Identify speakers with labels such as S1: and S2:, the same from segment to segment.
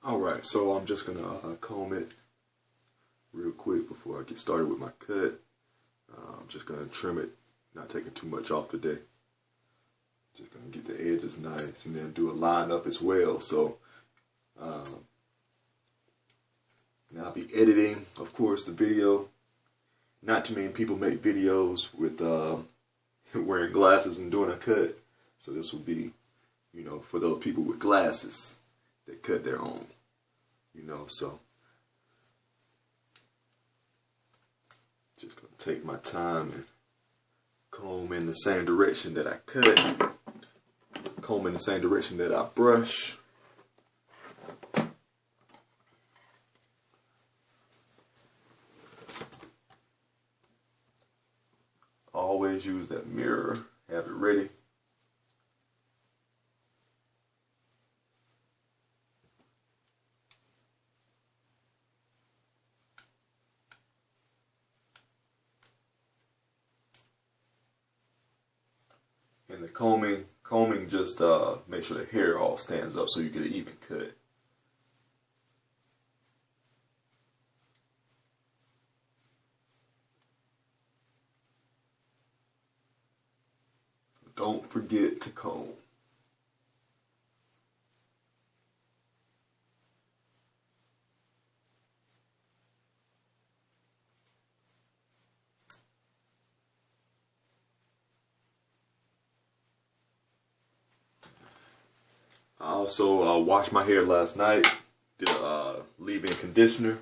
S1: Alright, so I'm just going to comb it real quick before I get started with my cut. I'm just going to trim it, not taking too much off today. Just going to get the edges nice and then do a line up as well. So now I'll be editing, of course, the video. Not too many people make videos with wearing glasses and doing a cut. So this will be, you know, for those people with glasses that cut their own, you know. So just gonna take my time and comb in the same direction that I cut, comb in the same direction that I brush. Always use that mirror, have it ready. And the combing just make sure the hair all stands up so you get an even cut. So don't forget to comb. I also washed my hair last night, did a leave-in conditioner,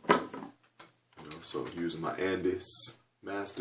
S1: you know, so using my Andes Master.